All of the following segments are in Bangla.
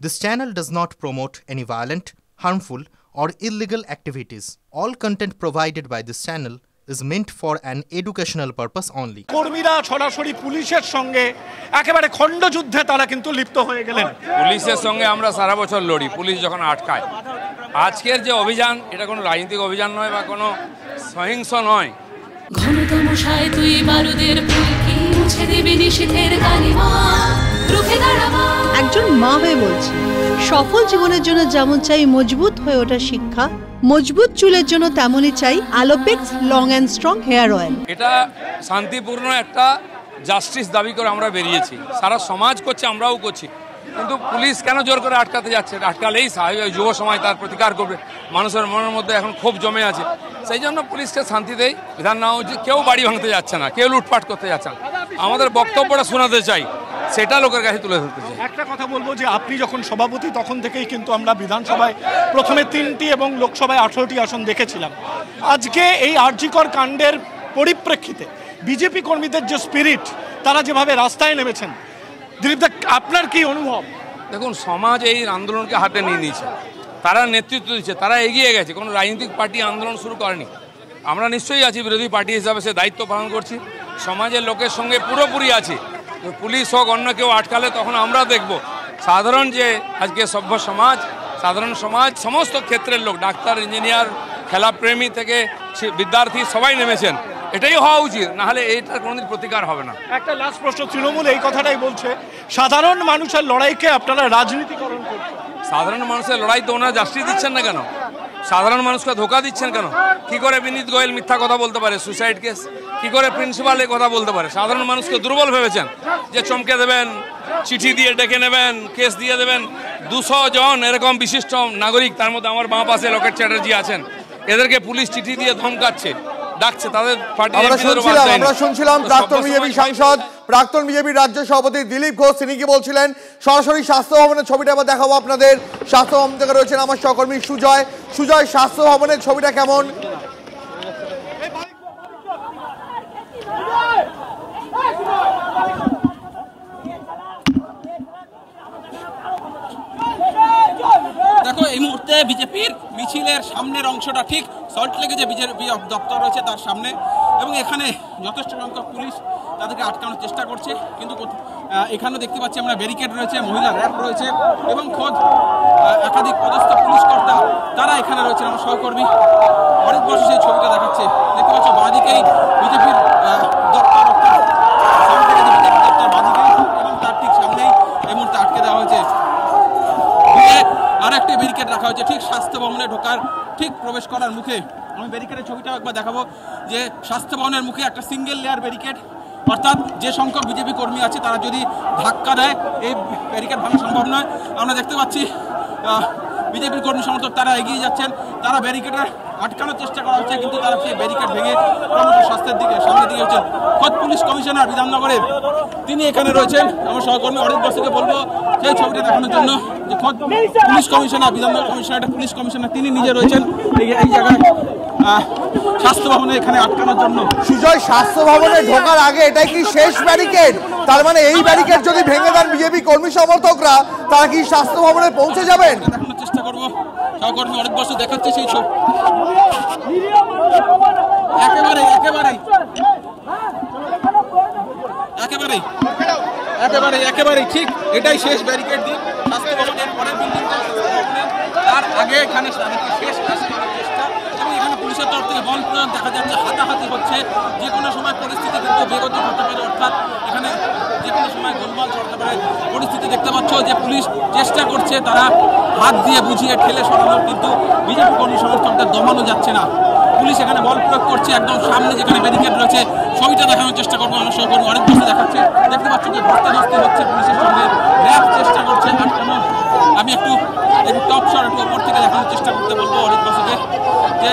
This channel does not promote any violent, harmful, or illegal activities. All content provided by this channel is meant for an educational purpose only. কর্মীরা সরাসরি পুলিশের সঙ্গে একেবারে খণ্ডযুদ্ধে তারা কিন্তু লিপ্ত হয়ে গেলেন। পুলিশের সঙ্গে আমরা সারা বছর লড়ি, পুলিশ যখন আটকায়। আজকের যে অভিযান, এটা কোনো রাজনৈতিক অভিযান নয় বা কোনো সহিংস নয়। ঘনতমশায় তুই বারুদের ফুলকি মুছে দেবে নিষেধের কালিমা, রুখে দাঁড়াবা। একজন মা হয়ে বলছি, সফল জীবনের জন্য যেমন চাই মজবুত হয়ে ওঠা শিক্ষা, মজবুত চুলের জন্য তেমনই চাই Alopex long and strong hair oil. এটা শান্তিপূর্ণ একটা জাস্টিস দাবি করে আমরা বেরিয়েছি, সারা সমাজ করছে, আমরাও করছি, কিন্তু পুলিশ কেন জোর করে আটকাতে যাচ্ছে? আটকালেই যুব সমাজ তার প্রতিকার করবে। মানুষের মনের মধ্যে এখন ক্ষোভ জমে আছে, সেই জন্য পুলিশকে শান্তি দেয়, বিধান নেওয়া উচিত। কেউ বাড়ি ভাঙতে যাচ্ছে না, কেউ লুটপাট করতে যাচ্ছে না। আমাদের বক্তব্যটা শোনাতে চাই, সেটা লোকের কাছে তুলে ধরতে চাই। একটা কথা বলবো যে আপনি যখন সভাপতি তখন থেকেই কিন্তু আমরা বিধানসভায় প্রথমে 3টি এবং লোকসভায় 18টি আসন দেখেছিলাম। আজকে এই আরজিকর কাণ্ডের পরিপ্রেক্ষিতে বিজেপি কর্মীদের যে স্পিরিট, তারা যেভাবে রাস্তায় নেমেছেন, দিলীপ দা আপনার কি অনুভব? দেখুন, সমাজ এই আন্দোলনকে হাতে নিয়ে নিয়েছে, তারা নেতৃত্ব দিচ্ছে, তারা এগিয়ে গেছে। কোনো রাজনৈতিক পার্টি আন্দোলন শুরু করেনি। আমরা নিশ্চয়ই আছি, বিরোধী পার্টি হিসাবে সে দায়িত্ব পালন করছি, সমাজের লোকের সঙ্গে পুরোপুরি আছি। পুলিশ হোক অন্য কেউ আটকালে তখন আমরা দেখব। সাধারণ যে আজকে সভ্য সমাজ, সাধারণ সমাজ, সমস্ত ক্ষেত্রের লোক, ডাক্তার, ইঞ্জিনিয়ার, খেলাপ্রেমী থেকে বিদ্যার্থী সবাই নেমেছেন। এটাই হওয়া উচিত, নাহলে এইটার কোনোদিন প্রতিকার হবে না। একটা লাস্ট প্রশ্ন, তৃণমূল এই কথাটাই বলছে, সাধারণ মানুষের লড়াইকে আপনারা রাজনীতিকরণ করছেন। সাধারণ মানুষের লড়াই তো ওনারা জাস্টিস দিচ্ছেন না কেন? সাধারণ মানুষকে ধোকা দিচ্ছেন কেন? কি করে বিনীত গোয়েল মিথ্যা কথা বলতে পারে, সুসাইড কেস? কি করে প্রিন্সিপাল এই কথা বলতে পারে? সাধারণ মানুষকে দুর্বল ভেবেছেন যে চমকে দেবেন, চিঠি দিয়ে ডেকে নেবেন, কেস দিয়ে দেবেন। 200 জন এরকম বিশিষ্ট নাগরিক, তার মধ্যে আমার বাঁ পাশে লকেট চ্যাটার্জি আছেন, এদেরকে পুলিশ চিঠি দিয়ে ধমকাচ্ছে, ডাকছে, তাদের পার্টি। আমরা শুনছিলাম প্রাক্তন বিজেপি সাংসদ, প্রাক্তন বিজেপি রাজ্য সভাপতি দিলীপ ঘোষ, তিনি কি বলছিলেন। সরাসরি স্বাস্থ্য ভবনের ছবিটা আবার দেখাবো আপনাদের। স্বাস্থ্য ভবন থেকে রয়েছেন আমার সহকর্মী সুজয়। সুজয়, স্বাস্থ্য ভবনের ছবিটা কেমন? দেখো, এই মুহূর্তে বিজেপির মিছিলের সামনের অংশটা ঠিক সল্টলেকে যে বিজেপি দপ্তর রয়েছে তার সামনে, এবং এখানে যথেষ্ট সংখ্যক পুলিশ তাদেরকে আটকানোর চেষ্টা করছে, কিন্তু এখানেও দেখতে পাচ্ছি আমরা ব্যারিকেড রয়েছে, মহিলা র্যাব রয়েছে, এবং খোদ একাধিক পদস্থ পুলিশ কর্তা তারা এখানে রয়েছেন। আমার সহকর্মী অনেক বছর সেই ছবিটা দেখাচ্ছে, দেখতে পাচ্ছ বাঁদিকেই বিজেপির দপ্তর, বাঁদিকেই, এবং তার ঠিক সামনেই এই মুহূর্তে আটকে দেওয়া হয়েছে। আর একটা ব্যারিকেড রাখা হয়েছে ঠিক স্বাস্থ্য ভবনে ঢোকার ঠিক প্রবেশ করার মুখে। আমি ব্যারিকেডের ছবিটাও একবার দেখাবো, যে স্বাস্থ্য ভবনের মুখে একটা সিঙ্গেল লেয়ার ব্যারিকেড, অর্থাৎ যে সংখ্যক বিজেপি কর্মী আছে তারা যদি ধাক্কা দেয় এই ব্যারিকেড ভাঙা সম্ভব নয়। আমরা দেখতে পাচ্ছি বিজেপির কর্মী সমর্থক তারা এগিয়ে যাচ্ছেন, তারা ব্যারিকেডের আটকানোর চেষ্টা করা হচ্ছে, কিন্তু তারা সেই ব্যারিকেড ভেঙে ক্রমশ স্বাস্থ্যের দিকে সামনে দিয়ে হচ্ছেন। খোদ পুলিশ কমিশনার বিধাননগরের তিনি এখানে রয়েছেন। আমার সহকর্মী অনেক বছরকে বলবো সেই ছবিটা দেখানোর জন্য, যে খোদ পুলিশ কমিশনার, বিধাননগর কমিশনার, একটা পুলিশ কমিশনার, তিনি নিজে রয়েছেন এই জায়গায় স্বাস্থ্য ভবনে এখানে আটকানোর জন্য। সুজয়, স্বাস্থ্য ভবনে ঢোকার আগে এটাই কি শেষ ব্যারিকেড? তার মানে এই ব্যারিকেড যদি ভেঙে দেন বিজেপি কর্মী সমর্থকরা, তারা কি স্বাস্থ্য ভবনে পৌঁছে যাবেন? দেখানোর চেষ্টা করবো, সহকর্মী অনেক বছর দেখাচ্ছে সেই ছবি। একেবারে একেবারে একেবারে একেবারে একেবারে ঠিক এটাই শেষ ব্যারিকেড দিয়ে স্বাস্থ্য ভবনের পরের বিল্ডিংটা, তার আগে এখানে শেষ চেষ্টা, এবং এখানে পুলিশের তরফ থেকে বল প্রয়োগ দেখা যাচ্ছে, হাতাহাতি হচ্ছে। যে কোনো সময় পরিস্থিতি কিন্তু বেগত হতে পারে, অর্থাৎ এখানে যে কোনো সময় গোলমাল চলতে পারে পরিস্থিতি। দেখতে পাচ্ছ যে পুলিশ চেষ্টা করছে তারা হাত দিয়ে বুঝিয়ে ঠেলে সরানোর, কিন্তু বিজেপি কর্মী সমর্থকদের দমানো যাচ্ছে না। পুলিশ এখানে বল প্রয়োগ করছে একদম সামনে যেখানে ব্যারিকেড রয়েছে। ছবিটা দেখানোর চেষ্টা করবো, আমার সহকর্মী অনেক বছর দেখাচ্ছে। দেখতে পাচ্ছ যে ধস্তাধস্তি হচ্ছে পুলিশের সঙ্গে, র্যাব চেষ্টা করছে আটকানো। আমি একটু টপ শট একটু ওপর থেকে দেখানোর চেষ্টা করতে বলবো অনেক বছরকে, যে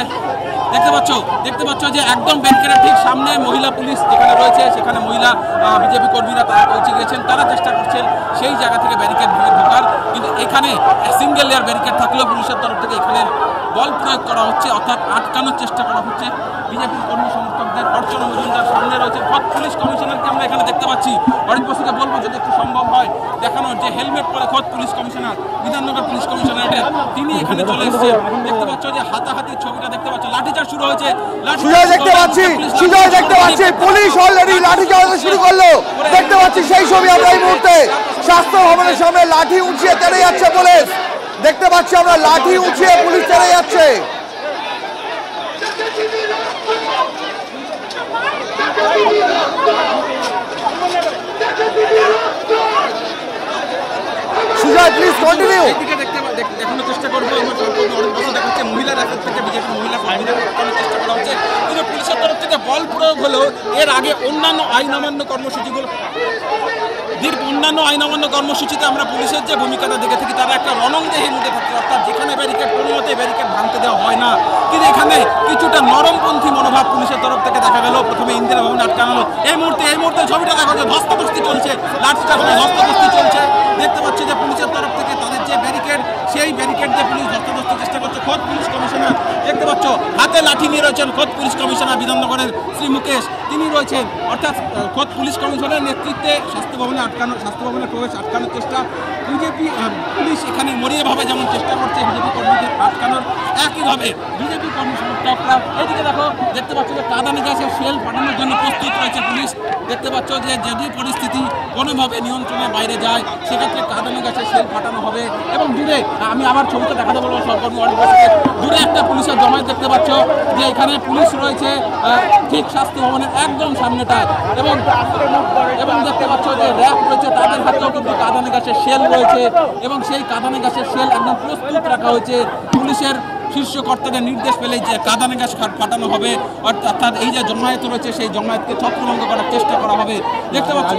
দেখতে পাচ্ছ যে একদম ব্যারিকেডের ঠিক সামনে মহিলা পুলিশ যেখানে রয়েছে, সেখানে মহিলা বিজেপি কর্মীরা তারা পৌঁছে গিয়েছেন, তারা চেষ্টা করছেন সেই জায়গা থেকে ব্যারিকেড ভেঙে ঢোকার, কিন্তু এখানে সিঙ্গেল লেয়ার ব্যারিকেড থাকলেও পুলিশের তরফ থেকে এখানে বল প্রয়োগ করা হচ্ছে, অর্থাৎ আটকানোর চেষ্টা করা হচ্ছে বিজেপির কর্মী সমর্থকদের। অর্চনা মজুমদার সামনে রয়েছে, খোদ পুলিশ কমিশনারকে আমরা এখানে দেখতে পাচ্ছি। অরিত বসুকে বলবো যদি একটু সম্ভব হয় দেখানোর, যে হেলমেট পরে খোদ পুলিশ কমিশনার, বিধাননগর পুলিশ কমিশনারের, তিনি এখানে চলে এসেছেন। দেখতে পাচ্ছ যে হাতাহাতির ছবিটা দেখতে পাচ্ছ, লাঠিচার্জ শুরু হয়েছে। সুজয় দেখতে পাচ্ছি, সুজয় দেখতে পাচ্ছি, পুলিশ অলরেডি লাঠিচার্জ শুরু করলো। দেখতে পাচ্ছি সেই ছবি আমরা এই মুহূর্তে স্বাস্থ্য ভবনের সামনে লাঠি উঁচিয়ে তেড়ে যাচ্ছে পুলিশ। দেখতে পাচ্ছি আমরা লাঠি উঁচিয়ে পুলিশ তেড়ে যাচ্ছে। Sujoy please continue. এইদিকে দেখানোর চেষ্টা করবো, আমার দেখাচ্ছে মহিলার এখান থেকে বিজেপি মহিলা কর্মীদের আটকানোর চেষ্টা করা হচ্ছে, কিন্তু পুলিশের তরফ থেকে বল প্রয়োগ হলেও এর আগে অন্যান্য আইন অমান্য কর্মসূচিগুলো, অন্যান্য আইন অমান্য কর্মসূচিতে আমরা পুলিশের যে ভূমিকাটা দেখে থাকি তারা একটা রণংদেহীর মধ্যে থাকে, অর্থাৎ যেখানে ব্যারিকেড কোনো মতে ব্যারিকেড ভাঙতে দেওয়া হয় না। কিন্তু এখানে কিছুটা নরমপন্থী মনোভাব পুলিশের তরফ থেকে দেখা গেল। প্রথমে ইন্দিরা ভবন আটকানো হলো, এই মুহূর্তে ছবিটা দেখা যাচ্ছে, ধস্তাধস্তি চলছে, লাঠিচার্জ ধস্তাধস্তি চলছে। দেখতে পাচ্ছি যে পুলিশের তরফ থেকে তাদের যে ব্যারিকেড, সেই ব্যারিকেড দিয়ে পুলিশ ধস্তাধস্তির চেষ্টা করছে। খোদ পুলিশ কমিশনার দেখতে পাচ্ছ হাতে লাঠি নিয়ে রয়েছেন, খোদ পুলিশ কমিশনার বিধাননগরের শ্রী মুকেশ, তিনি রয়েছেন। অর্থাৎ খোদ পুলিশ কমিশনারের নেতৃত্বে স্বাস্থ্য ভবনের প্রবেশ আটকানোর চেষ্টা বিজেপি পুলিশ এখানে মরিয়াভাবে যেমন চেষ্টা করছে বিজেপি কর্মীদের আটকানোর, একইভাবে বিজেপি কর্মী সমর্থকরা এদিকে দেখতে পাচ্ছ যে কাঁদানে গ্যাসের শেল পাঠানোর জন্য প্রস্তুত রয়েছে পুলিশ। দেখতে পাচ্ছ যে যদি পরিস্থিতি কোনোভাবে নিয়ন্ত্রণের বাইরে যায় সেক্ষেত্রে কাঁদানে গ্যাসের শেল পাঠানো হবে। এবং দূরে আমি আবার ছবিটা দেখাতে বলবো সহকর্মী অনেক দূরে একটা পুলিশের জমায়েত দেখতে পাচ্ছ, যে এখানে পুলিশ রয়েছে ঠিক স্বাস্থ্য ভবনের একদম সামনেটায়। এবং দেখতে পাচ্ছ যে র্যাব রয়েছে, তাদের হাতেও কিন্তু কাঁদানে গ্যাসের শেল রয়েছে, এবং সেই কাঁদানে গ্যাসের শেল একদম প্রস্তুত রাখা হয়েছে। পুলিশের শীর্ষ কর্তাদের নির্দেশ পেলেই যে কাঁদানে গ্যাস ফাটানো হবে, অর্থাৎ এই যে জমায়েত রয়েছে সেই জমায়েতকে ছত্রভঙ্গ করার চেষ্টা করা হবে। দেখতে পাচ্ছি